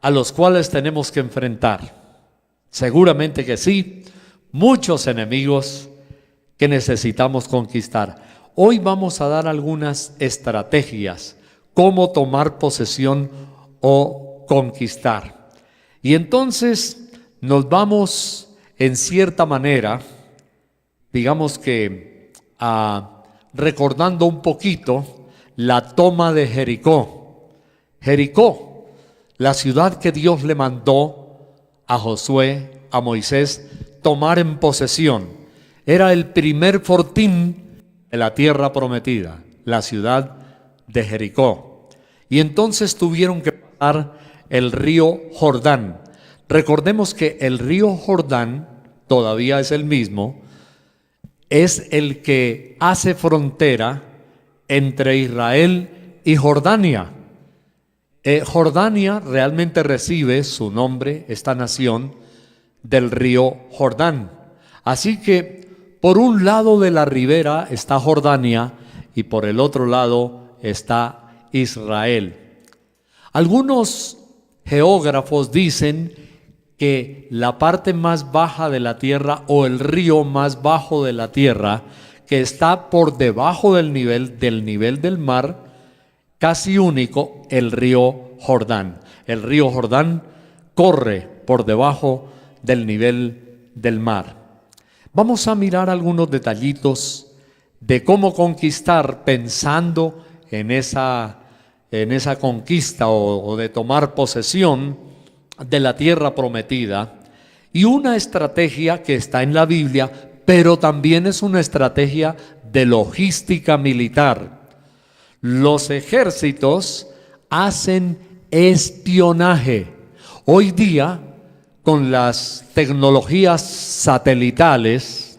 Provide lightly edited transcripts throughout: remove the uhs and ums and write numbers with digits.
a los cuales tenemos que enfrentar. Seguramente que sí, muchos enemigos que necesitamos conquistar. Hoy vamos a dar algunas estrategias, cómo tomar posesión o conquistar. Y entonces nos vamos en cierta manera, digamos que recordando un poquito la toma de Jericó. Jericó, la ciudad que Dios le mandó a Josué, a Moisés, tomar en posesión. Era el primer fortín de la tierra prometida, la ciudad de Jericó. Y entonces tuvieron que pasar el río Jordán. Recordemos que el río Jordán todavía es el mismo, es el que hace frontera entre Israel y Jordania. Jordania realmente recibe su nombre, esta nación, del río Jordán. Así que por un lado de la ribera está Jordania y por el otro lado está Israel. Algunos geógrafos dicen que la parte más baja de la tierra o el río más bajo de la tierra, que está por debajo del nivel del mar, casi único, el río Jordán. El río Jordán corre por debajo del nivel del mar. Vamos a mirar algunos detallitos de cómo conquistar pensando en esa conquista o de tomar posesión de la tierra prometida, y una estrategia que está en la Biblia, pero también es una estrategia de logística militar. Los ejércitos hacen espionaje. Hoy día, con las tecnologías satelitales,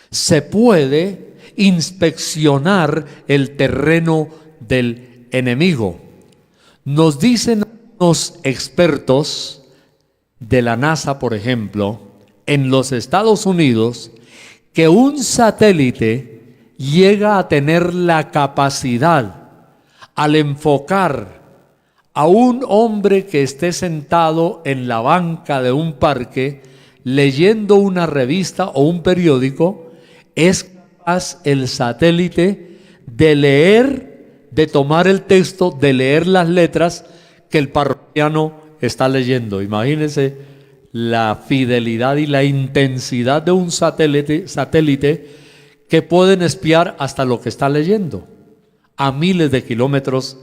se puede inspeccionar el terreno del enemigo. Nos dicen los expertos de la NASA, por ejemplo, en los Estados Unidos, que un satélite llega a tener la capacidad, al enfocar a un hombre que esté sentado en la banca de un parque leyendo una revista o un periódico, es capaz el satélite de leer, de tomar el texto, de leer las letras que el parroquiano está leyendo. Imagínense la fidelidad y la intensidad de un satélite que pueden espiar hasta lo que está leyendo a miles de kilómetros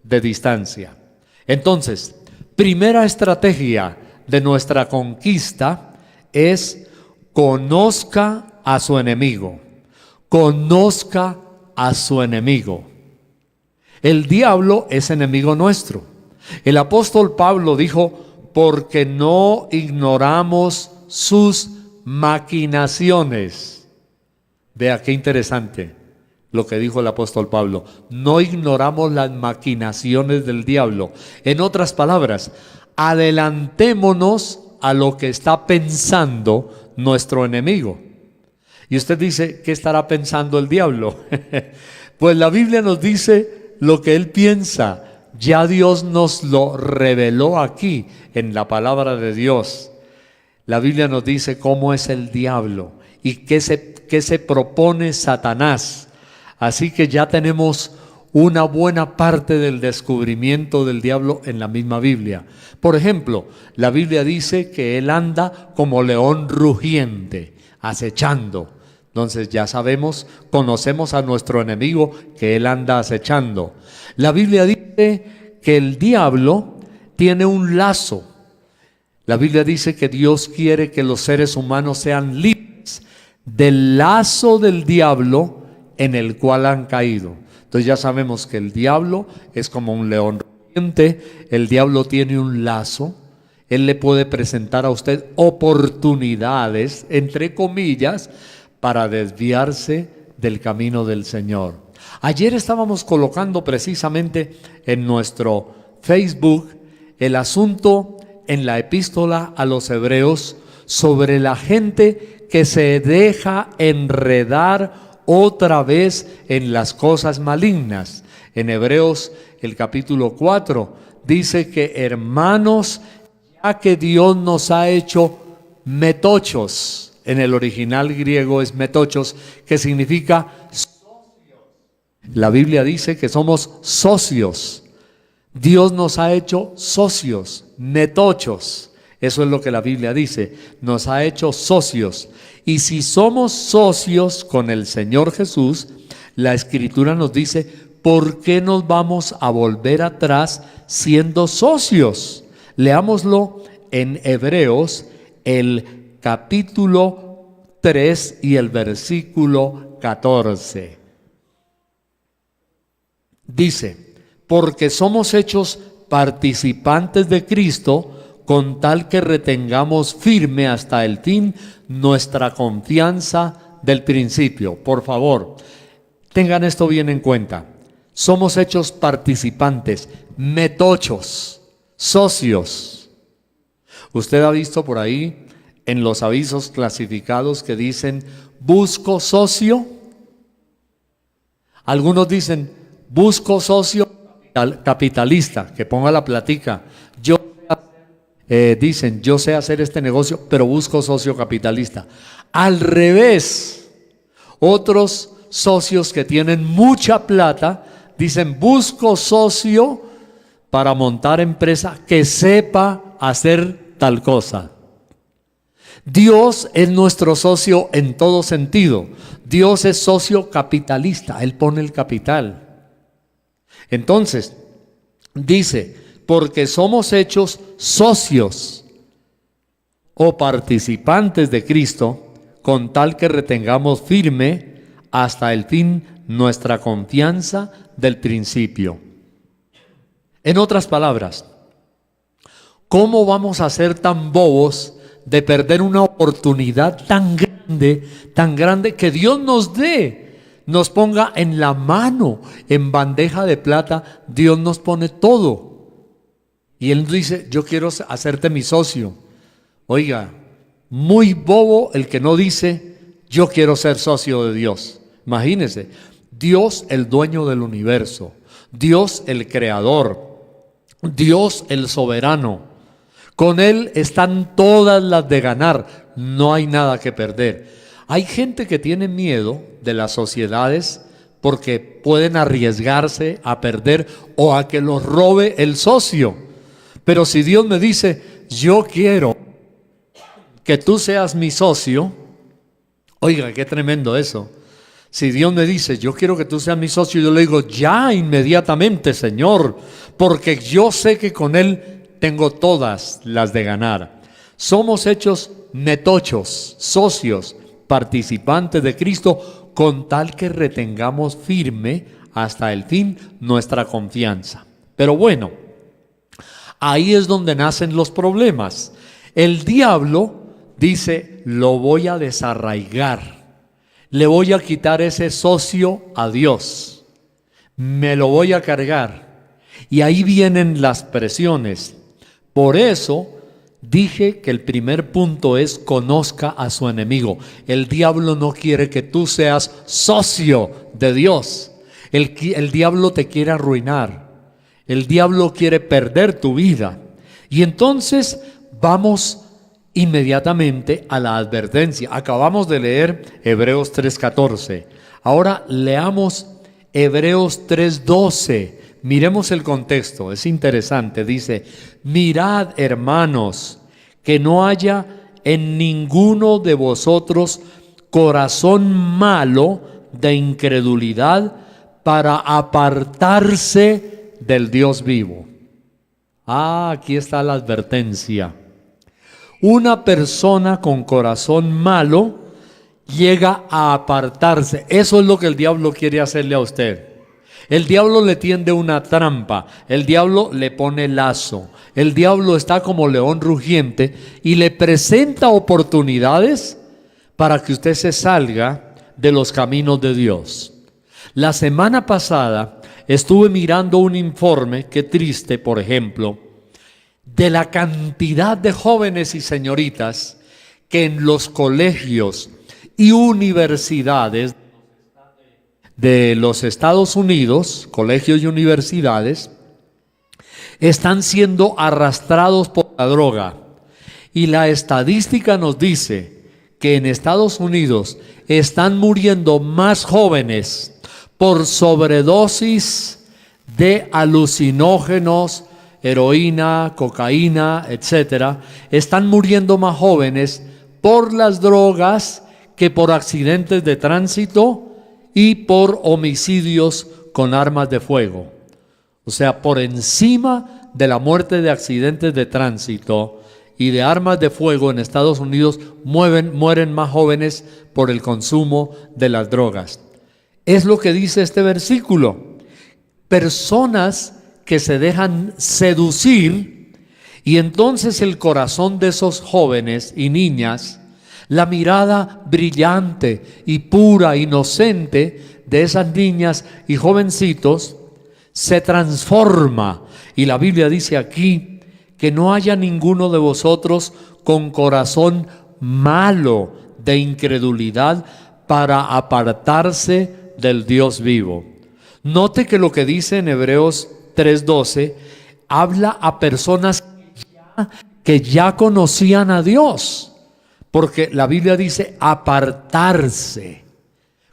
de distancia. Entonces, primera estrategia de nuestra conquista es: conozca a su enemigo. Conozca a su enemigo. El diablo es enemigo nuestro. El apóstol Pablo dijo: porque no ignoramos sus maquinaciones. Vea qué interesante lo que dijo el apóstol Pablo. No ignoramos las maquinaciones del diablo. En otras palabras, adelantémonos a lo que está pensando nuestro enemigo. Y usted dice: ¿qué estará pensando el diablo? Pues la Biblia nos dice lo que él piensa. Ya Dios nos lo reveló aquí en la palabra de Dios. La Biblia nos dice cómo es el diablo y qué se propone Satanás. Así que ya tenemos una buena parte del descubrimiento del diablo en la misma Biblia. Por ejemplo, la Biblia dice que él anda como león rugiente, acechando. Entonces ya sabemos, conocemos a nuestro enemigo, que él anda acechando. La Biblia dice que el diablo tiene un lazo. La Biblia dice que Dios quiere que los seres humanos sean libres del lazo del diablo en el cual han caído. Entonces ya sabemos que el diablo es como un león rugiente. El diablo tiene un lazo. Él le puede presentar a usted oportunidades, entre comillas, para desviarse del camino del Señor. Ayer estábamos colocando precisamente en nuestro Facebook el asunto en la epístola a los Hebreos sobre la gente que se deja enredar otra vez en las cosas malignas. En Hebreos el capítulo 4 dice que hermanos, ya que Dios nos ha hecho metochos, en el original griego es metochos, que significa socios. La Biblia dice que somos socios. Dios nos ha hecho socios, metochos. Eso es lo que la Biblia dice, nos ha hecho socios. Y si somos socios con el Señor Jesús, la Escritura nos dice, ¿por qué nos vamos a volver atrás siendo socios? Leámoslo en Hebreos, el capítulo 3 y el versículo 14. Dice, porque somos hechos participantes de Cristo, con tal que retengamos firme hasta el fin nuestra confianza del principio. Por favor, tengan esto bien en cuenta. Somos hechos participantes, metochos, socios. Usted ha visto por ahí en los avisos clasificados que dicen, busco socio. Algunos dicen, busco socio capitalista, que ponga la platica. Dicen, yo sé hacer este negocio, pero busco socio capitalista. Al revés, otros socios que tienen mucha plata, dicen, busco socio para montar empresa que sepa hacer tal cosa. Dios es nuestro socio en todo sentido. Dios es socio capitalista, Él pone el capital. Entonces, dice, porque somos hechos socios o participantes de Cristo, con tal que retengamos firme hasta el fin nuestra confianza del principio. En otras palabras, ¿cómo vamos a ser tan bobos de perder una oportunidad tan grande que Dios nos dé, nos ponga en la mano, en bandeja de plata? Dios nos pone todo. Y Él dice, yo quiero hacerte mi socio. Oiga, muy bobo el que no dice, yo quiero ser socio de Dios. Imagínense, Dios el dueño del universo, Dios el creador, Dios el soberano. Con Él están todas las de ganar, no hay nada que perder. Hay gente que tiene miedo de las sociedades porque pueden arriesgarse a perder o a que los robe el socio. Pero si Dios me dice, yo quiero que tú seas mi socio, oiga, qué tremendo eso. Si Dios me dice, yo quiero que tú seas mi socio, yo le digo, ya inmediatamente, Señor, porque yo sé que con Él tengo todas las de ganar. Somos hechos metochos, socios, participantes de Cristo, con tal que retengamos firme hasta el fin nuestra confianza. Pero bueno, ahí es donde nacen los problemas. El diablo dice, lo voy a desarraigar, le voy a quitar ese socio a Dios, me lo voy a cargar. Y ahí vienen las presiones. Por eso dije que el primer punto es conozca a su enemigo. El diablo no quiere que tú seas socio de Dios. El diablo te quiere arruinar. El diablo quiere perder tu vida. Y entonces vamos inmediatamente a la advertencia. Acabamos de leer Hebreos 3:14. Ahora leamos Hebreos 3:12. Miremos el contexto, es interesante. Dice, mirad, hermanos, que no haya en ninguno de vosotros corazón malo de incredulidad para apartarse del Dios vivo. Aquí está la advertencia. Una persona con corazón malo llega a apartarse. Eso es lo que el diablo quiere hacerle a usted. El diablo le tiende una trampa, el diablo le pone lazo, el diablo está como león rugiente y le presenta oportunidades para que usted se salga de los caminos de Dios. La semana pasada estuve mirando un informe, qué triste, por ejemplo, de la cantidad de jóvenes y señoritas que en los colegios y universidades de los Estados Unidos, colegios y universidades, están siendo arrastrados por la droga. Y la estadística nos dice que en Estados Unidos están muriendo más jóvenes por sobredosis de alucinógenos, heroína, cocaína, etcétera. Están muriendo más jóvenes por las drogas que por accidentes de tránsito y por homicidios con armas de fuego. O sea, por encima de la muerte de accidentes de tránsito y de armas de fuego en Estados Unidos, mueren más jóvenes por el consumo de las drogas. Es lo que dice este versículo. Personas que se dejan seducir, y entonces el corazón de esos jóvenes y niñas, la mirada brillante y pura, inocente de esas niñas y jovencitos, se transforma. Y la Biblia dice aquí que no haya ninguno de vosotros con corazón malo de incredulidad para apartarse del Dios vivo. Note que lo que dice en Hebreos 3:12 habla a personas que ya conocían a Dios, porque la Biblia dice apartarse.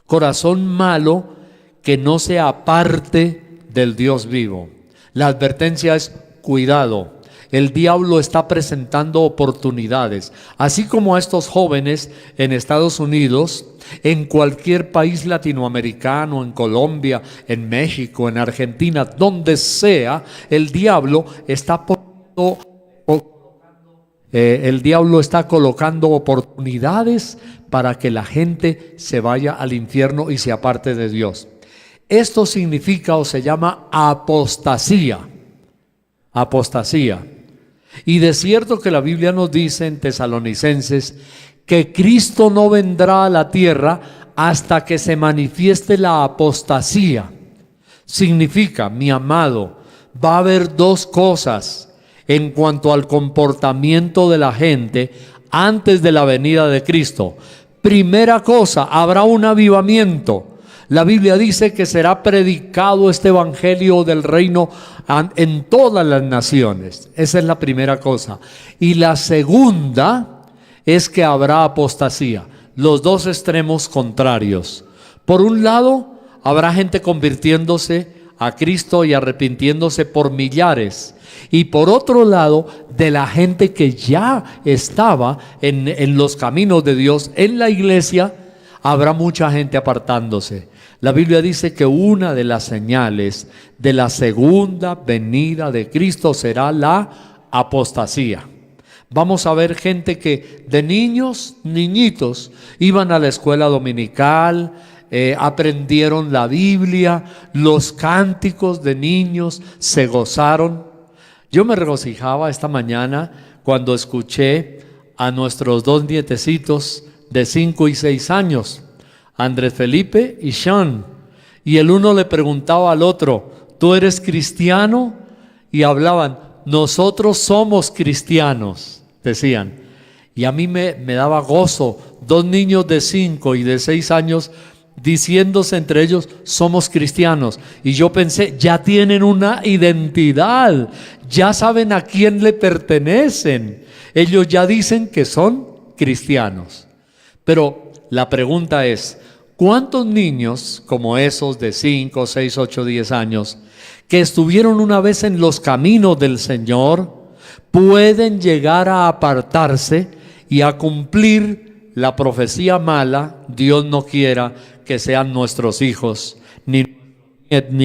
Corazón malo que no se aparte del Dios vivo. La advertencia es cuidado. El diablo está presentando oportunidades, así como a estos jóvenes en Estados Unidos, en cualquier país latinoamericano, en Colombia, en México, en Argentina, donde sea, el diablo está colocando oportunidades para que la gente se vaya al infierno y se aparte de Dios. Esto significa o se llama apostasía. Apostasía. Y de cierto que la Biblia nos dice en Tesalonicenses que Cristo no vendrá a la tierra hasta que se manifieste la apostasía. Significa, mi amado, va a haber dos cosas en cuanto al comportamiento de la gente antes de la venida de Cristo. Primera cosa, habrá un avivamiento. La Biblia dice que será predicado este evangelio del reino en todas las naciones. Esa es la primera cosa. Y la segunda es que habrá apostasía. Los dos extremos contrarios. Por un lado, habrá gente convirtiéndose a Cristo y arrepintiéndose por millares. Y por otro lado, de la gente que ya estaba en los caminos de Dios, en la iglesia, habrá mucha gente apartándose. La Biblia dice que una de las señales de la segunda venida de Cristo será la apostasía. Vamos a ver gente que de niñitos, iban a la escuela dominical, aprendieron la Biblia, los cánticos de niños, se gozaron. Yo me regocijaba esta mañana cuando escuché a nuestros dos nietecitos de 5 y 6 años, Andrés Felipe y Sean, y el uno le preguntaba al otro, ¿tú eres cristiano? Y hablaban, nosotros somos cristianos, decían. Y a mí me daba gozo, dos niños de 5 y de 6 años diciéndose entre ellos, somos cristianos. Y yo pensé, ya tienen una identidad, ya saben a quién le pertenecen. Ellos ya dicen que son cristianos. Pero la pregunta es, ¿cuántos niños como esos de 5, 6, 8, 10 años que estuvieron una vez en los caminos del Señor pueden llegar a apartarse y a cumplir la profecía mala? Dios no quiera que sean nuestros hijos ni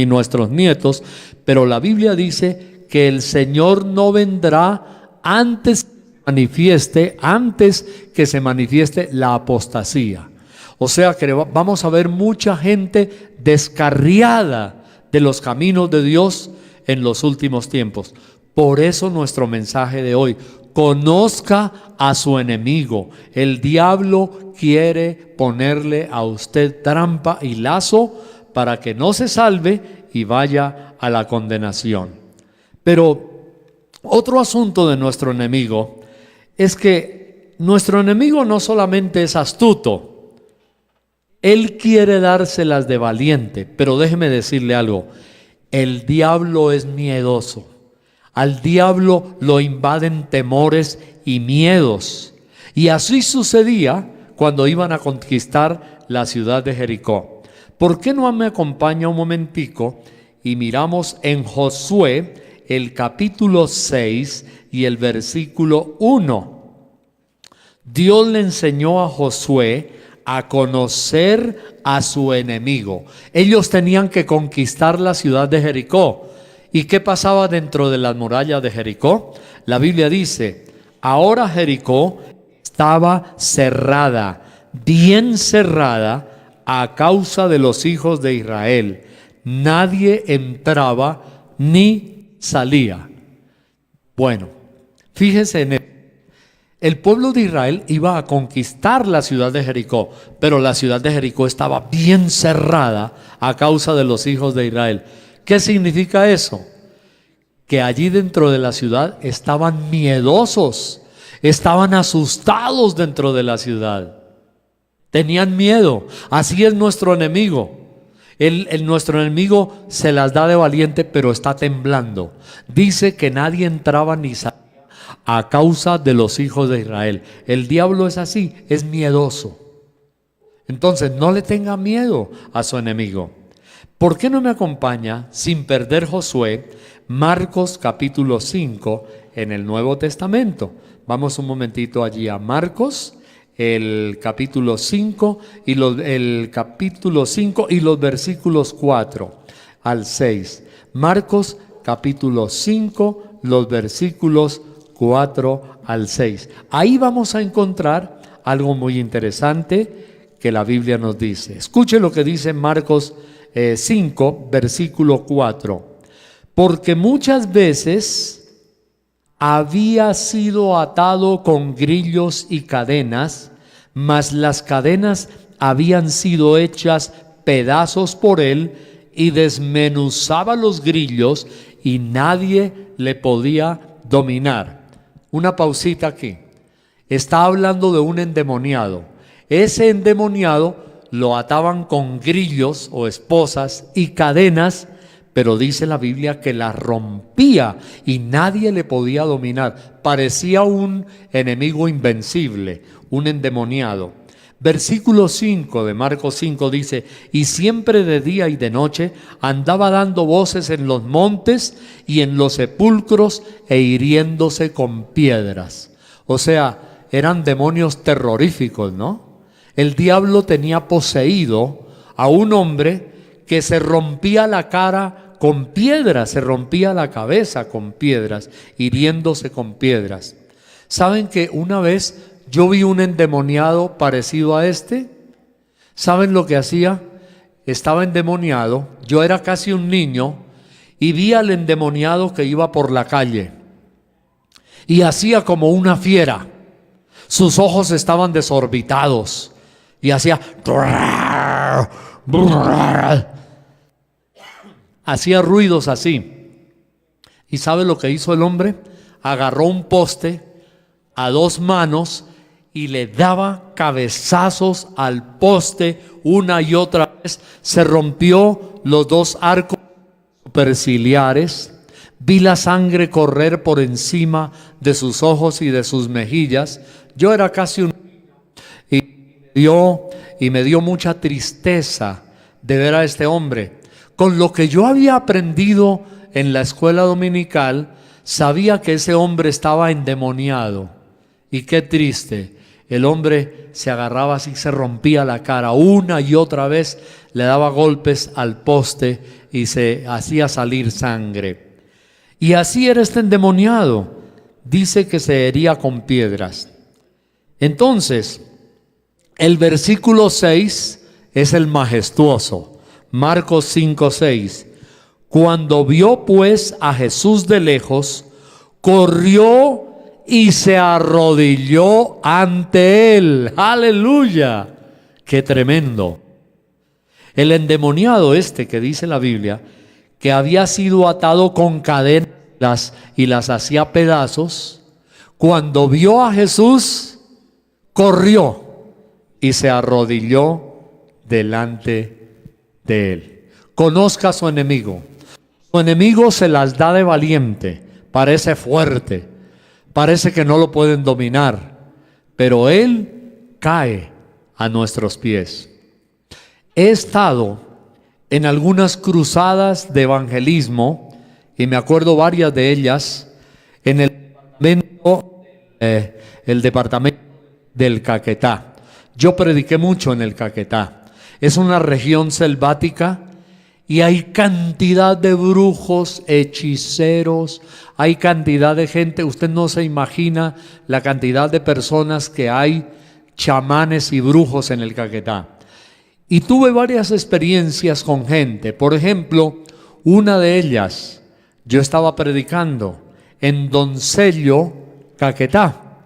nuestros nietos, pero la Biblia dice que el Señor no vendrá antes que se manifieste la apostasía. O sea que vamos a ver mucha gente descarriada de los caminos de Dios en los últimos tiempos. Por eso nuestro mensaje de hoy, conozca a su enemigo. El diablo quiere ponerle a usted trampa y lazo para que no se salve y vaya a la condenación. Pero otro asunto de nuestro enemigo es que nuestro enemigo no solamente es astuto, él quiere dárselas de valiente, pero déjeme decirle algo, el diablo es miedoso. Al diablo lo invaden temores y miedos. Y así sucedía cuando iban a conquistar la ciudad de Jericó. ¿Por qué no me acompaña un momentico y miramos en Josué el capítulo 6 y el versículo 1? Dios le enseñó a Josué a conocer a su enemigo. Ellos tenían que conquistar la ciudad de Jericó. ¿Y qué pasaba dentro de las murallas de Jericó? La Biblia dice: ahora Jericó estaba cerrada, bien cerrada, a causa de los hijos de Israel. Nadie entraba ni salía. Bueno, fíjese en esto. El pueblo de Israel iba a conquistar la ciudad de Jericó, pero la ciudad de Jericó estaba bien cerrada a causa de los hijos de Israel. ¿Qué significa eso? Que allí dentro de la ciudad estaban miedosos, estaban asustados dentro de la ciudad. Tenían miedo. Así es nuestro enemigo. Nuestro enemigo se las da de valiente, pero está temblando. Dice que nadie entraba ni salía a causa de los hijos de Israel. El diablo es así, es miedoso. Entonces no le tenga miedo a su enemigo. ¿Por qué no me acompaña, sin perder Josué, Marcos capítulo 5 en el Nuevo Testamento? Vamos un momentito allí a Marcos, el capítulo 5 y los versículos 4 al 6. Marcos capítulo 5, los versículos 4 al 6. Ahí vamos a encontrar algo muy interesante que la Biblia nos dice. Escuche lo que dice Marcos 5, versículo 4. Porque muchas veces había sido atado con grillos y cadenas, mas las cadenas habían sido hechas pedazos por él, y desmenuzaba los grillos y nadie le podía dominar. Una pausita aquí. Está hablando de un endemoniado. Ese endemoniado lo ataban con grillos o esposas y cadenas, pero dice la Biblia que las rompía y nadie le podía dominar. Parecía un enemigo invencible, un endemoniado. Versículo 5 de Marcos 5 dice: y siempre de día y de noche andaba dando voces en los montes y en los sepulcros e hiriéndose con piedras. O sea, eran demonios terroríficos, ¿no? El diablo tenía poseído a un hombre que se rompía la cara con piedras, se rompía la cabeza con piedras, hiriéndose con piedras. ¿Saben que una vez yo vi un endemoniado parecido a este? ¿Saben lo que hacía? Estaba endemoniado, yo era casi un niño, y vi al endemoniado que iba por la calle y hacía como una fiera. Sus ojos estaban desorbitados y hacía ruidos así. ¿Y sabe lo que hizo el hombre? Agarró un poste a dos manos y le daba cabezazos al poste una y otra vez. Se rompió los dos arcos superciliares. Vi la sangre correr por encima de sus ojos y de sus mejillas. Yo era casi un y me dio mucha tristeza de ver a este hombre. Con lo que yo había aprendido en la escuela dominical, sabía que ese hombre estaba endemoniado. Y qué triste, el hombre se agarraba así, se rompía la cara una y otra vez, le daba golpes al poste y se hacía salir sangre. Y así era este endemoniado. Dice que se hería con piedras. Entonces, el versículo 6 es el majestuoso. Marcos 5:6. Cuando vio pues a Jesús de lejos, corrió y se arrodilló ante él. ¡Aleluya! ¡Qué tremendo! El endemoniado este que dice la Biblia, que había sido atado con cadenas y las hacía pedazos, cuando vio a Jesús, corrió y se arrodilló delante de él. Conozca a su enemigo. Su enemigo se las da de valiente parece fuerte, parece que no lo pueden dominar, pero él cae a nuestros pies. He estado en algunas cruzadas de evangelismo, y me acuerdo varias de ellas, en el departamento del Caquetá. Yo prediqué mucho en el Caquetá. Es una región selvática y hay cantidad de brujos, hechiceros, hay cantidad de gente. Usted no se imagina la cantidad de personas que hay, chamanes y brujos en el Caquetá. Y tuve varias experiencias con gente. Por ejemplo, una de ellas, yo estaba predicando en Doncello, Caquetá.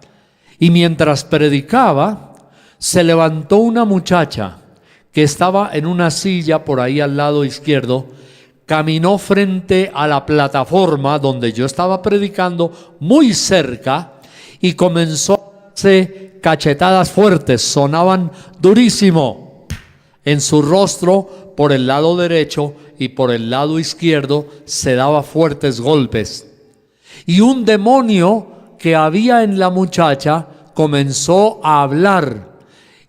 Y mientras predicaba, se levantó una muchacha que estaba en una silla por ahí al lado izquierdo, caminó frente a la plataforma donde yo estaba predicando, muy cerca, y comenzó a hacerse cachetadas fuertes, sonaban durísimo en su rostro. Por el lado derecho y por el lado izquierdo se daba fuertes golpes. Y un demonio que había en la muchacha comenzó a hablar.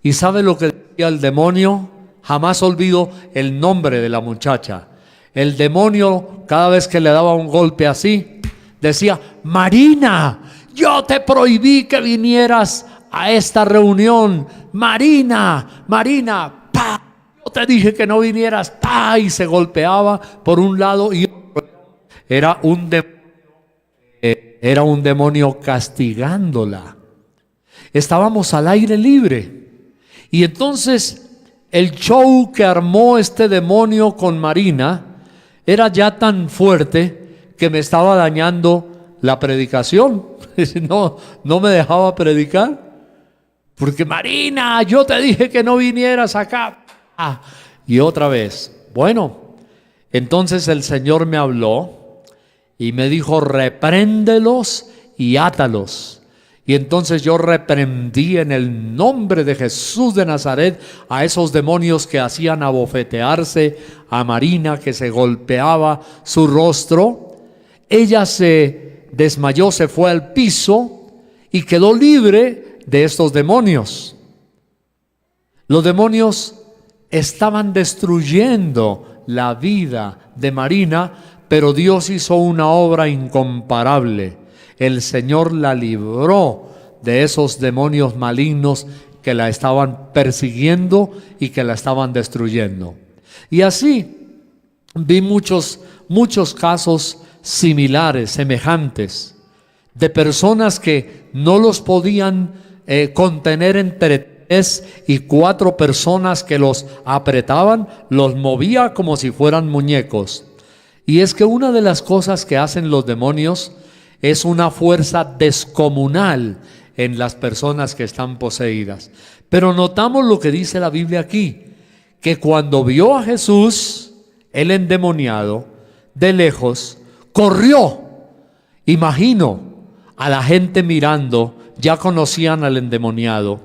¿Y sabe lo que decía el demonio? Jamás olvido el nombre de la muchacha. El demonio, cada vez que le daba un golpe así, decía: Marina, yo te prohibí que vinieras a esta reunión. Marina, Marina, ¡pa! Yo te dije que no vinieras, ¡pa! Y se golpeaba por un lado y otro. Era un demonio castigándola. Estábamos al aire libre. Y entonces el show que armó este demonio con Marina era ya tan fuerte que me estaba dañando la predicación. No me dejaba predicar. Porque Marina, yo te dije que no vinieras acá. Y otra vez. Bueno, entonces el Señor me habló y me dijo: repréndelos y átalos. Y entonces yo reprendí en el nombre de Jesús de Nazaret a esos demonios que hacían abofetearse a Marina, que se golpeaba su rostro. Ella se desmayó, se fue al piso y quedó libre de estos demonios. Los demonios estaban destruyendo la vida de Marina, pero Dios hizo una obra incomparable. El Señor la libró de esos demonios malignos que la estaban persiguiendo y que la estaban destruyendo. Y así vi muchos casos similares, semejantes, de personas que no los podían contener entre 3 y 4 personas que los apretaban, los movía como si fueran muñecos. Y es que una de las cosas que hacen los demonios es una fuerza descomunal en las personas que están poseídas. Pero notamos lo que dice la Biblia aquí, que cuando vio a Jesús, el endemoniado, de lejos, corrió. Imagino a la gente mirando, ya conocían al endemoniado,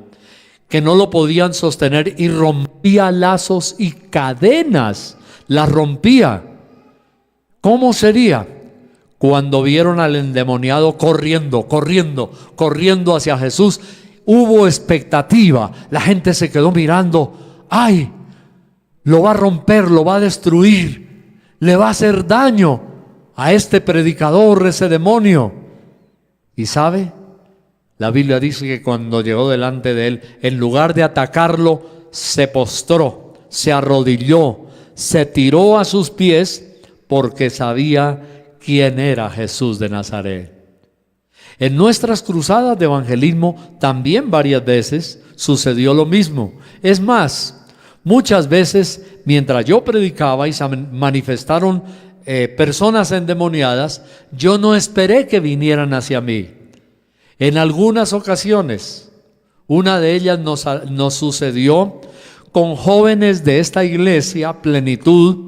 que no lo podían sostener, y rompía lazos y cadenas, las rompía. ¿Cómo sería? Cuando vieron al endemoniado corriendo hacia Jesús, hubo expectativa. La gente se quedó mirando. ¡Ay! Lo va a romper, lo va a destruir, le va a hacer daño a este predicador, ese demonio. ¿Y sabe? La Biblia dice que cuando llegó delante de él, en lugar de atacarlo, se postró, se arrodilló, se tiró a sus pies, porque sabía quién era Jesús de Nazaret. En nuestras cruzadas de evangelismo también varias veces sucedió lo mismo. Es más, muchas veces mientras yo predicaba y se manifestaron personas endemoniadas, yo no esperé que vinieran hacia mí. En algunas ocasiones, una de ellas nos sucedió con jóvenes de esta iglesia, Plenitud,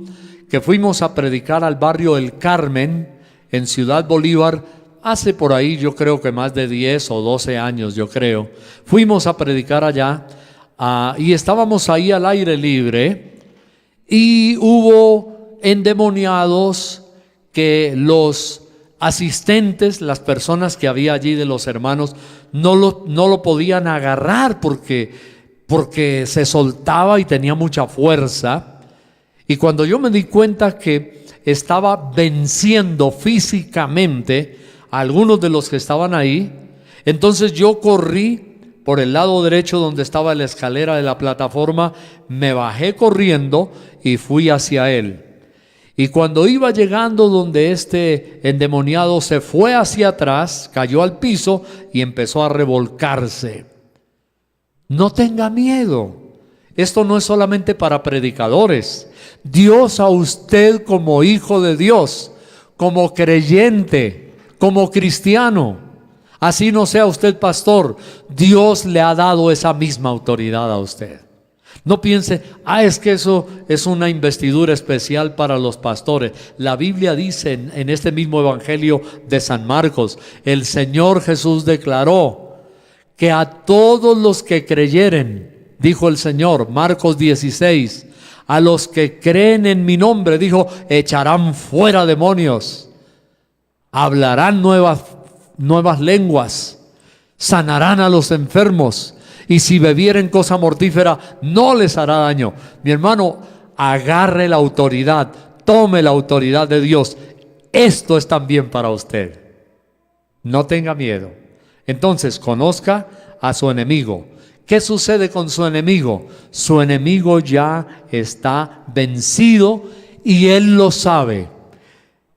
que fuimos a predicar al barrio El Carmen, en Ciudad Bolívar, hace por ahí yo creo que más de 10 o 12 años, yo creo. Fuimos a predicar allá y estábamos ahí al aire libre, y hubo endemoniados que los asistentes, las personas que había allí de los hermanos, no lo podían agarrar porque se soltaba y tenía mucha fuerza. Y cuando yo me di cuenta que estaba venciendo físicamente a algunos de los que estaban ahí, entonces yo corrí por el lado derecho donde estaba la escalera de la plataforma, me bajé corriendo y fui hacia él. Y cuando iba llegando donde este endemoniado se fue hacia atrás, cayó al piso y empezó a revolcarse. No tenga miedo. Esto no es solamente para predicadores. Dios a usted como hijo de Dios, como creyente, como cristiano, así no sea usted pastor, Dios le ha dado esa misma autoridad a usted. No piense, es que eso es una investidura especial para los pastores. La Biblia dice en este mismo evangelio de San Marcos, el Señor Jesús declaró que a todos los que creyeren, dijo el Señor, Marcos 16, a los que creen en mi nombre, dijo, echarán fuera demonios, hablarán nuevas lenguas, sanarán a los enfermos, y si bebieren cosa mortífera no les hará daño. Mi hermano, agarre la autoridad, tome la autoridad de Dios. Esto es también para usted. No tenga miedo. Entonces, conozca a su enemigo. ¿Qué sucede con su enemigo? Su enemigo ya está vencido y él lo sabe.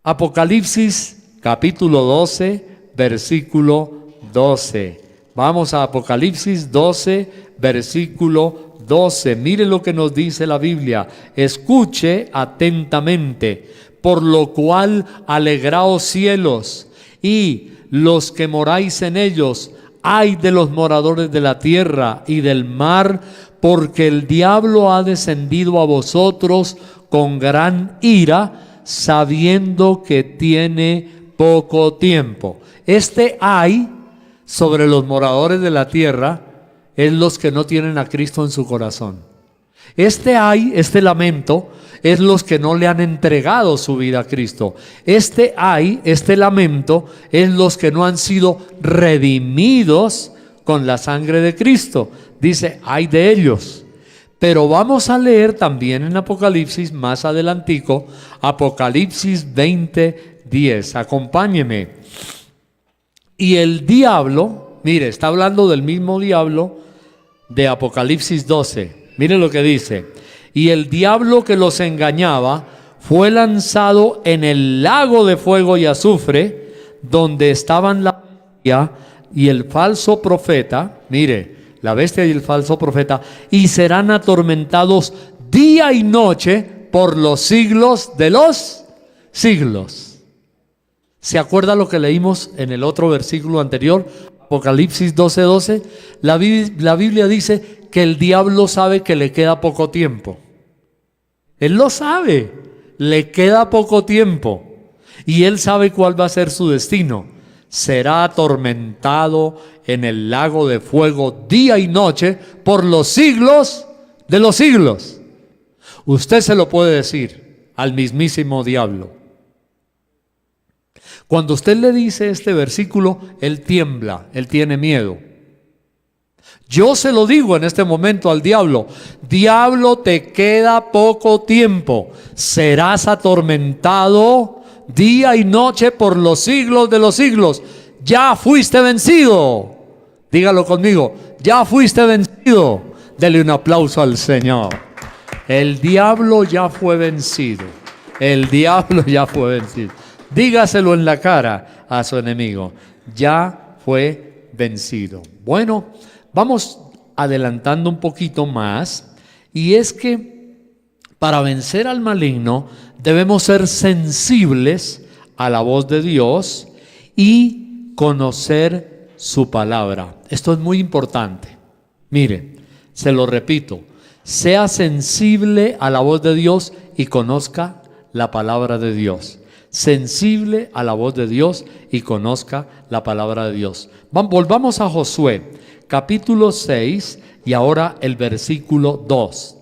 Apocalipsis capítulo 12, versículo 12. Vamos a Apocalipsis 12, versículo 12. Mire lo que nos dice la Biblia. Escuche atentamente. Por lo cual alegraos cielos y los que moráis en ellos. Ay de los moradores de la tierra y del mar, porque el diablo ha descendido a vosotros con gran ira, sabiendo que tiene poco tiempo. Este ay sobre los moradores de la tierra es los que no tienen a Cristo en su corazón. Este lamento es los que no le han entregado su vida a Cristo. Este lamento es los que no han sido redimidos con la sangre de Cristo. Dice, ay de ellos. Pero vamos a leer también en Apocalipsis, más adelantico, Apocalipsis 20:10. Acompáñeme. Y el diablo, mire, está hablando del mismo diablo de Apocalipsis 12. Mire lo que dice. Y el diablo que los engañaba fue lanzado en el lago de fuego y azufre, donde estaban la bestia y el falso profeta. Mire, la bestia y el falso profeta, y serán atormentados día y noche por los siglos de los siglos. ¿Se acuerda lo que leímos en el otro versículo anterior? Apocalipsis 12:12. La Biblia dice que el diablo sabe que le queda poco tiempo. Él lo sabe, le queda poco tiempo. Y él sabe cuál va a ser su destino. Será atormentado en el lago de fuego día y noche por los siglos de los siglos. Usted se lo puede decir al mismísimo diablo. Cuando usted le dice este versículo, él tiembla, él tiene miedo. Yo se lo digo en este momento al diablo: diablo, te queda poco tiempo, serás atormentado día y noche por los siglos de los siglos. Ya fuiste vencido. Dígalo conmigo, ya fuiste vencido. Dele un aplauso al Señor. El diablo ya fue vencido. El diablo ya fue vencido. Dígaselo en la cara a su enemigo: ya fue vencido. Bueno, vamos adelantando un poquito más, y es que para vencer al maligno debemos ser sensibles a la voz de Dios y conocer su palabra. Esto es muy importante. Mire, se lo repito: sea sensible a la voz de Dios y conozca la palabra de Dios. Sensible a la voz de Dios y conozca la palabra de Dios. Volvamos a Josué, capítulo 6, y ahora el versículo 2.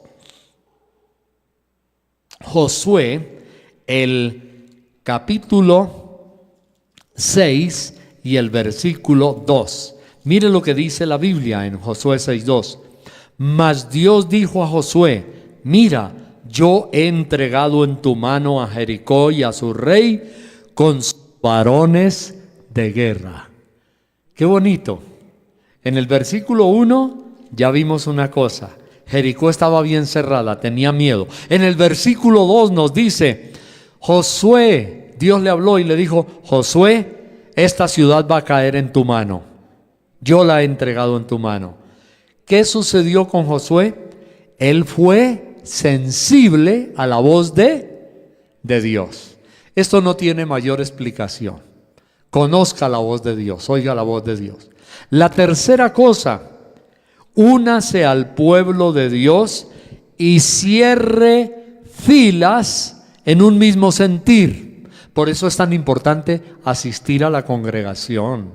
Josué, el capítulo 6 y el versículo 2. Mire lo que dice la Biblia en Josué 6:2. Mas Dios dijo a Josué: mira, yo he entregado en tu mano a Jericó y a su rey con sus varones de guerra. Qué bonito. En el versículo 1 ya vimos una cosa. Jericó estaba bien cerrada, tenía miedo. En el versículo 2 nos dice: Josué, Dios le habló y le dijo: Josué, esta ciudad va a caer en tu mano. Yo la he entregado en tu mano. ¿Qué sucedió con Josué? Él fue sensible a la voz de Dios. Esto no tiene mayor explicación. Conozca la voz de Dios, oiga la voz de Dios. La tercera cosa: únase al pueblo de Dios y cierre filas en un mismo sentir. Por eso es tan importante asistir a la congregación.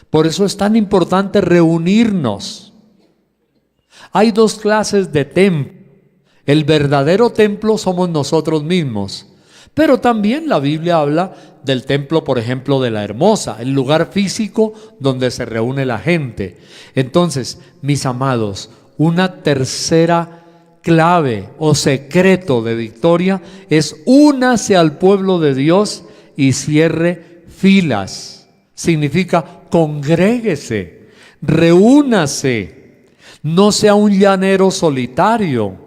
Por eso es tan importante reunirnos. Hay dos clases de templo. El verdadero templo somos nosotros mismos. Pero también la Biblia habla del templo, por ejemplo, de la Hermosa, el lugar físico donde se reúne la gente. Entonces, mis amados, una tercera clave o secreto de victoria es: únase al pueblo de Dios y cierre filas. Significa congréguese, reúnase, no sea un llanero solitario.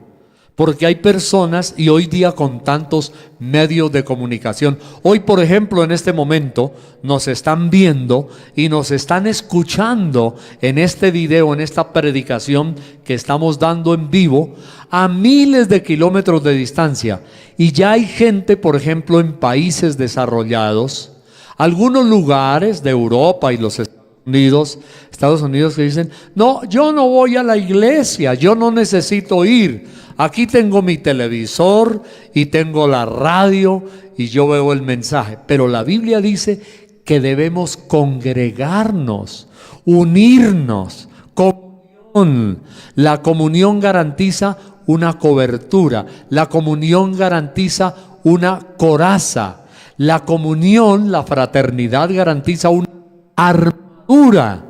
Porque hay personas, y hoy día con tantos medios de comunicación, hoy por ejemplo en este momento nos están viendo y nos están escuchando en este video, en esta predicación que estamos dando en vivo a miles de kilómetros de distancia. Y ya hay gente, por ejemplo, en países desarrollados, algunos lugares de Europa y los Estados Unidos que dicen: no, yo no voy a la iglesia, yo no necesito ir. Aquí tengo mi televisor y tengo la radio y yo veo el mensaje. Pero la Biblia dice que debemos congregarnos, unirnos, comunión. La comunión garantiza una cobertura, la comunión garantiza una coraza, la comunión, la fraternidad garantiza una armadura.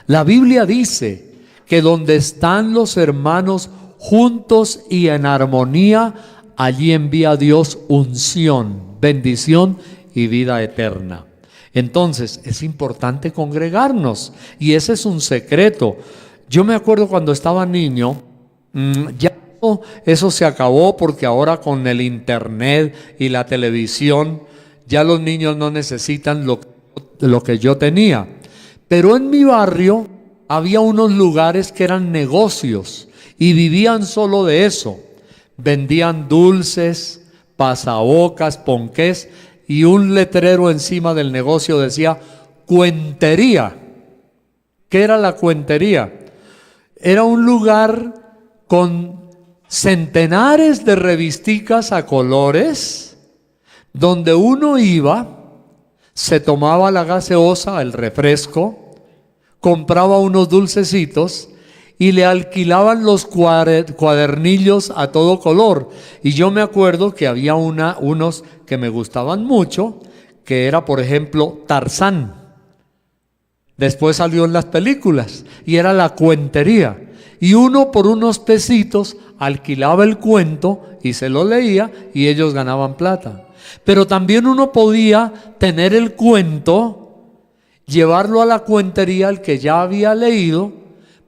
La Biblia dice que donde están los hermanos juntos y en armonía, allí envía Dios unción, bendición y vida eterna. Entonces es importante congregarnos, y ese es un secreto. Yo me acuerdo cuando estaba niño, ya eso se acabó, porque ahora con el internet y la televisión ya los niños no necesitan lo que yo tenía. Pero en mi barrio había unos lugares que eran negocios y vivían solo de eso. Vendían dulces, pasabocas, ponqués, y un letrero encima del negocio decía cuentería. ¿Qué era la cuentería? Era un lugar con centenares de revisticas a colores, donde uno iba, se tomaba la gaseosa, el refresco, compraba unos dulcecitos y le alquilaban los cuadernillos a todo color. Y yo me acuerdo que había unos que me gustaban mucho, que era, por ejemplo, Tarzán. Después salió en las películas y era la cuentería. Y uno por unos pesitos alquilaba el cuento y se lo leía y ellos ganaban plata. Pero también uno podía tener el cuento, llevarlo a la cuentería, el que ya había leído,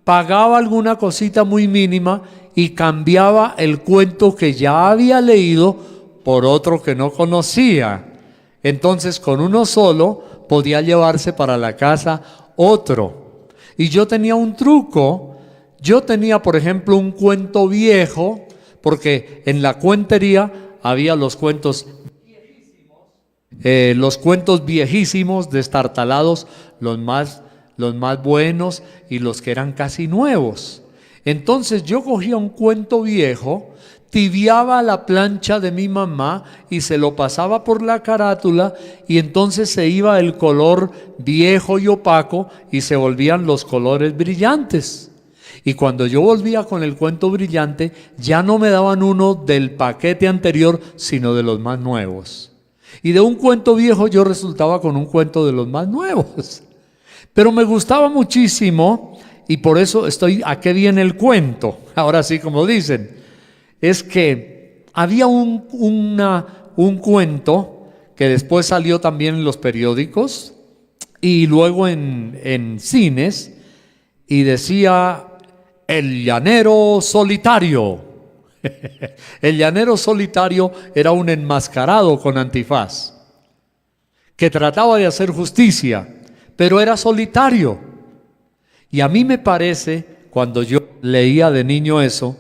pagaba alguna cosita muy mínima y cambiaba el cuento que ya había leído por otro que no conocía. Entonces con uno solo podía llevarse para la casa otro. Y yo tenía un truco. Yo tenía, por ejemplo, un cuento viejo, porque en la cuentería había los cuentos viejísimos, destartalados, los más buenos y los que eran casi nuevos. Entonces yo cogía un cuento viejo, tibiaba la plancha de mi mamá y se lo pasaba por la carátula, y entonces se iba el color viejo y opaco y se volvían los colores brillantes. Y cuando yo volvía con el cuento brillante, ya no me daban uno del paquete anterior, sino de los más nuevos. Y de un cuento viejo yo resultaba con un cuento de los más nuevos. Pero me gustaba muchísimo y por eso ¿a qué viene el cuento? Ahora sí, como dicen, es que había un cuento que después salió también en los periódicos y luego en cines y decía El llanero solitario. El llanero solitario era un enmascarado con antifaz que trataba de hacer justicia, pero era solitario. Y a mí me parece, cuando yo leía de niño eso,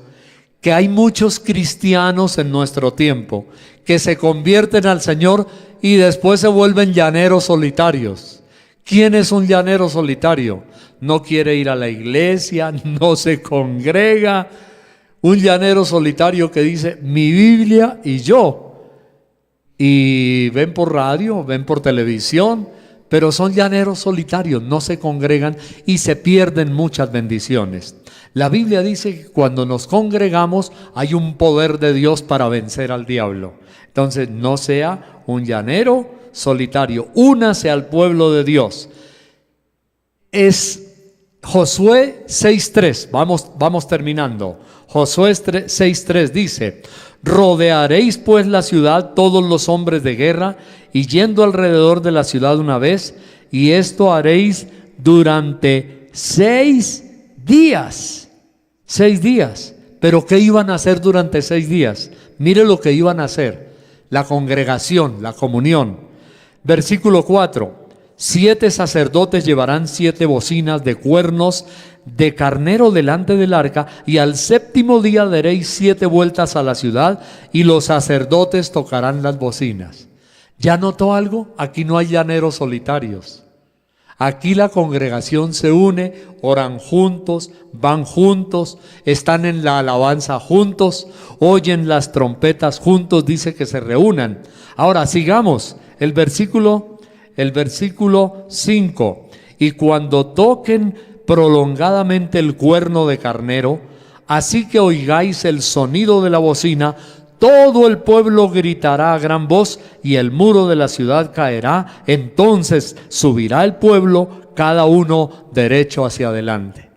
que hay muchos cristianos en nuestro tiempo que se convierten al Señor y después se vuelven llaneros solitarios. ¿Quién es un llanero solitario? No quiere ir a la iglesia, no se congrega. Un llanero solitario que dice mi Biblia y yo. Y ven por radio, ven por televisión, pero son llaneros solitarios, no se congregan y se pierden muchas bendiciones. La Biblia dice que cuando nos congregamos hay un poder de Dios para vencer al diablo. Entonces no sea un llanero solitario, únase al pueblo de Dios. Es Josué 6:3, vamos terminando. Josué 6:3 dice: rodearéis pues la ciudad todos los hombres de guerra, y yendo alrededor de la ciudad una vez, y esto haréis durante 6 días. 6 días. ¿Pero qué iban a hacer durante 6 días? Mire lo que iban a hacer. La congregación, la comunión. Versículo 4. 7 sacerdotes llevarán 7 bocinas de cuernos de carnero delante del arca, y al 7º día daréis 7 vueltas a la ciudad, y los sacerdotes tocarán las bocinas. ¿Ya notó algo? Aquí no hay llaneros solitarios. Aquí la congregación se une, oran juntos, van juntos, están en la alabanza juntos, oyen las trompetas juntos, dice que se reúnan. Ahora sigamos, el versículo 5. Y cuando toquen prolongadamente el cuerno de carnero, así que oigáis el sonido de la bocina, todo el pueblo gritará a gran voz y el muro de la ciudad caerá. Entonces subirá el pueblo, cada uno derecho hacia adelante.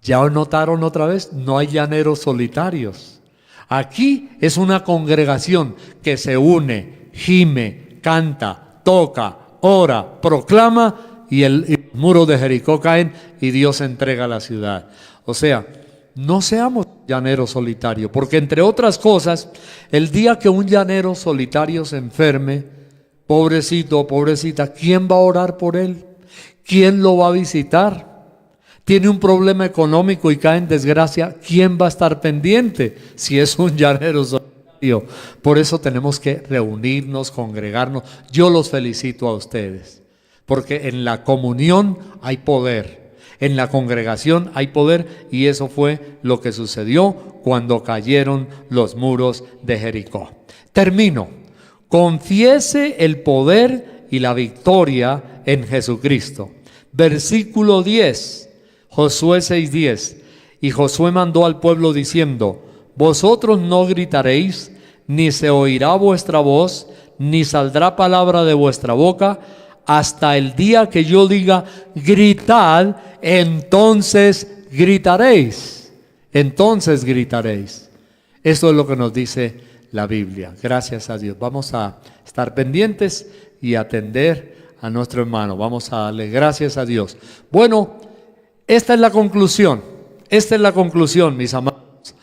¿Ya notaron otra vez? No hay llaneros solitarios. Aquí es una congregación que se une, gime, canta, toca, ora, proclama, y el muro de Jericó caen y Dios entrega la ciudad. O sea, no seamos llaneros solitarios, porque entre otras cosas, el día que un llanero solitario se enferme, pobrecito o pobrecita, ¿quién va a orar por él? ¿Quién lo va a visitar? Tiene un problema económico y cae en desgracia, ¿quién va a estar pendiente si es un llanero solitario? Por eso tenemos que reunirnos, congregarnos. Yo los felicito a ustedes, porque en la comunión hay poder. En la congregación hay poder, y eso fue lo que sucedió cuando cayeron los muros de Jericó. Termino. Confiese el poder y la victoria en Jesucristo. Versículo 10, Josué 6:10. Y Josué mandó al pueblo diciendo: vosotros no gritaréis, ni se oirá vuestra voz, ni saldrá palabra de vuestra boca, hasta el día que yo diga gritad, entonces gritaréis. Entonces gritaréis. Esto es lo que nos dice la Biblia. Gracias a Dios. Vamos a estar pendientes y atender a nuestro hermano. Vamos a darle gracias a Dios. Bueno, esta es la conclusión. Esta es la conclusión, mis amados.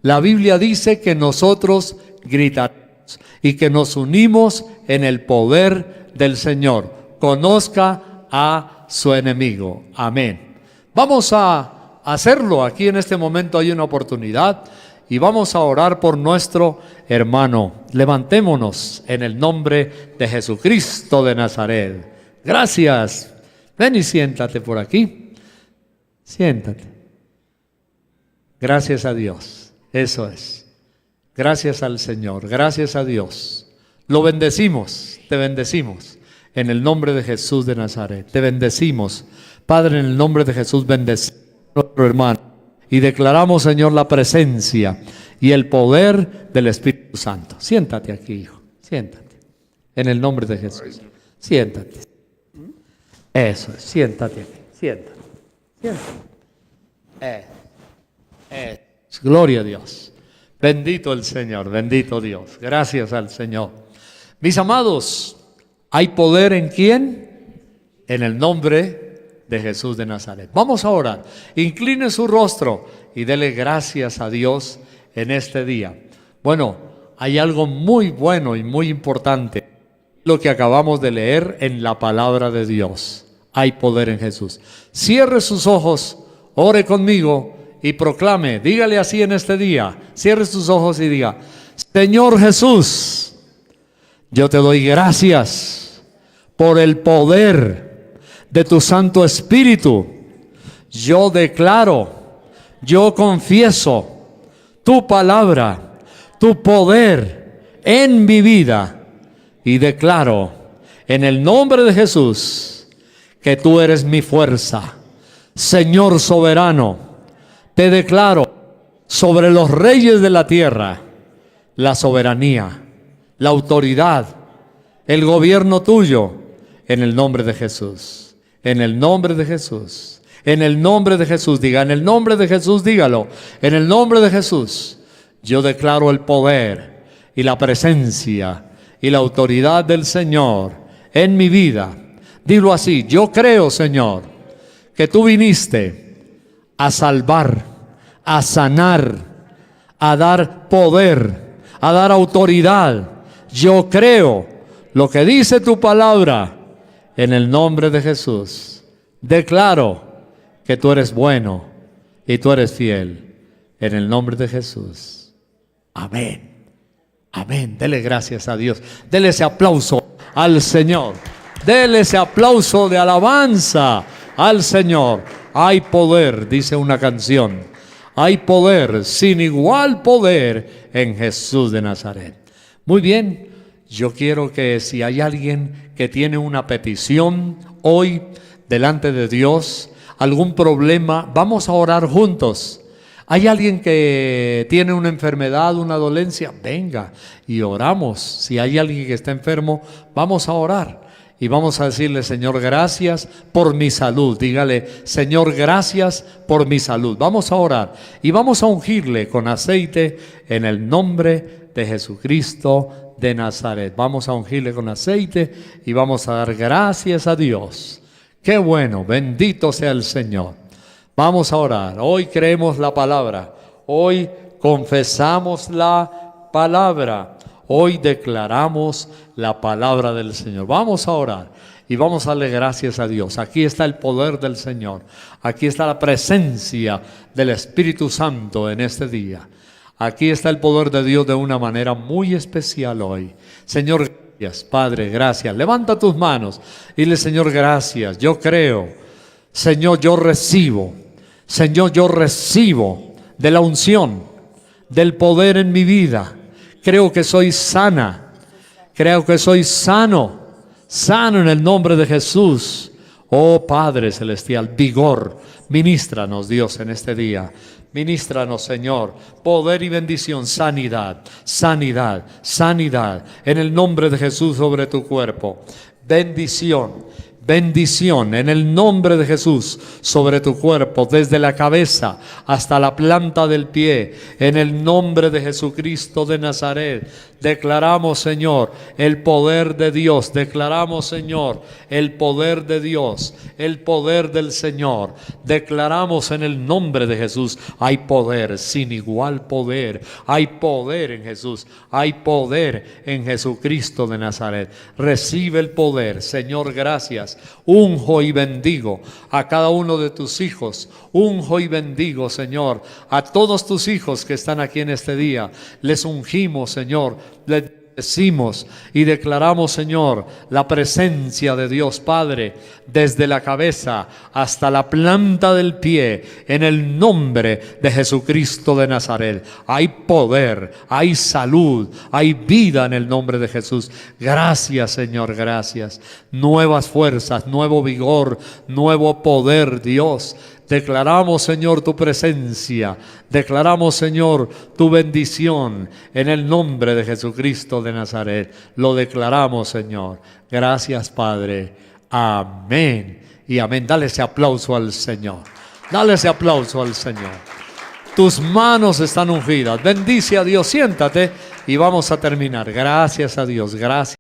La Biblia dice que nosotros gritaremos y que nos unimos en el poder del Señor. Conozca a su enemigo. Amén. Vamos a hacerlo. Aquí en este momento hay una oportunidad y vamos a orar por nuestro hermano. Levantémonos en el nombre de Jesucristo de Nazaret. Gracias. Ven y siéntate por aquí. Siéntate. Gracias a Dios. Eso es. Gracias al Señor. Gracias a Dios. Lo bendecimos. Te bendecimos. En el nombre de Jesús de Nazaret, te bendecimos. Padre, en el nombre de Jesús, bendecimos a nuestro hermano. Y declaramos, Señor, la presencia y el poder del Espíritu Santo. Siéntate aquí, hijo. Siéntate. En el nombre de Jesús. Siéntate. Eso es, siéntate aquí. Siéntate. Gloria a Dios. Bendito el Señor, bendito Dios. Gracias al Señor. Mis amados, ¿hay poder en quién? En el nombre de Jesús de Nazaret. Vamos a orar. Incline su rostro y dele gracias a Dios en este día. Bueno, hay algo muy bueno y muy importante, lo que acabamos de leer en la palabra de Dios. Hay poder en Jesús. Cierre sus ojos, ore conmigo y proclame, dígale así en este día, cierre sus ojos y diga: Señor Jesús, yo te doy gracias por el poder de tu Santo Espíritu. Yo declaro, yo confieso tu palabra, tu poder en mi vida, y declaro en el nombre de Jesús que tú eres mi fuerza. Señor soberano, te declaro sobre los reyes de la tierra la soberanía, la autoridad, el gobierno tuyo, en el nombre de Jesús. En el nombre de Jesús. En el nombre de Jesús. Diga, en el nombre de Jesús, dígalo. En el nombre de Jesús, yo declaro el poder y la presencia y la autoridad del Señor en mi vida. Dilo así: yo creo, Señor, que tú viniste a salvar, a sanar, a dar poder, a dar autoridad. Yo creo lo que dice tu palabra. En el nombre de Jesús, declaro que tú eres bueno y tú eres fiel. En el nombre de Jesús. Amén. Amén. Dele gracias a Dios. Dele ese aplauso al Señor. Dele ese aplauso de alabanza al Señor. Hay poder, dice una canción. Hay poder, sin igual poder, en Jesús de Nazaret. Muy bien. Yo quiero que si hay alguien que tiene una petición hoy delante de Dios, algún problema, vamos a orar juntos. ¿Hay alguien que tiene una enfermedad, una dolencia? Venga y oramos. Si hay alguien que está enfermo, vamos a orar. Y vamos a decirle: Señor, gracias por mi salud. Dígale: Señor, gracias por mi salud. Vamos a orar y vamos a ungirle con aceite en el nombre de Jesucristo de Nazaret. Vamos a ungirle con aceite y vamos a dar gracias a Dios. Qué bueno, bendito sea el Señor. Vamos a orar. Hoy creemos la palabra. Hoy confesamos la palabra. Hoy declaramos la palabra del Señor. Vamos a orar y vamos a darle gracias a Dios. Aquí está el poder del Señor. Aquí está la presencia del Espíritu Santo en este día. Aquí está el poder de Dios de una manera muy especial hoy. Señor, gracias. Padre, gracias. Levanta tus manos y dile: Señor, gracias. Yo creo. Señor, yo recibo. Señor, yo recibo de la unción, del poder en mi vida. Creo que soy sana. Creo que soy sano. Sano en el nombre de Jesús. Oh Padre Celestial, vigor. Ministranos, Dios, en este día. Ministranos, Señor, poder y bendición, sanidad, sanidad, sanidad, en el nombre de Jesús sobre tu cuerpo. Bendición, bendición en el nombre de Jesús sobre tu cuerpo, desde la cabeza hasta la planta del pie, en el nombre de Jesucristo de Nazaret. Declaramos, Señor, el poder de Dios. Declaramos, Señor, el poder de Dios, el poder del Señor. Declaramos en el nombre de Jesús: hay poder, sin igual poder. Hay poder en Jesús. Hay poder en Jesucristo de Nazaret. Recibe el poder, Señor, gracias. Unjo y bendigo a cada uno de tus hijos. Unjo y bendigo, Señor, a todos tus hijos que están aquí en este día. Les ungimos, Señor. Les decimos y declaramos, Señor, la presencia de Dios Padre desde la cabeza hasta la planta del pie, en el nombre de Jesucristo de Nazaret. Hay poder, hay salud, hay vida en el nombre de Jesús. Gracias, Señor, gracias. Nuevas fuerzas, nuevo vigor, nuevo poder, Dios. Declaramos, Señor, tu presencia. Declaramos, Señor, tu bendición en el nombre de Jesucristo de Nazaret. Lo declaramos, Señor. Gracias, Padre. Amén y amén. Dale ese aplauso al Señor. Dale ese aplauso al Señor. Tus manos están ungidas. Bendice a Dios. Siéntate y vamos a terminar. Gracias a Dios. Gracias.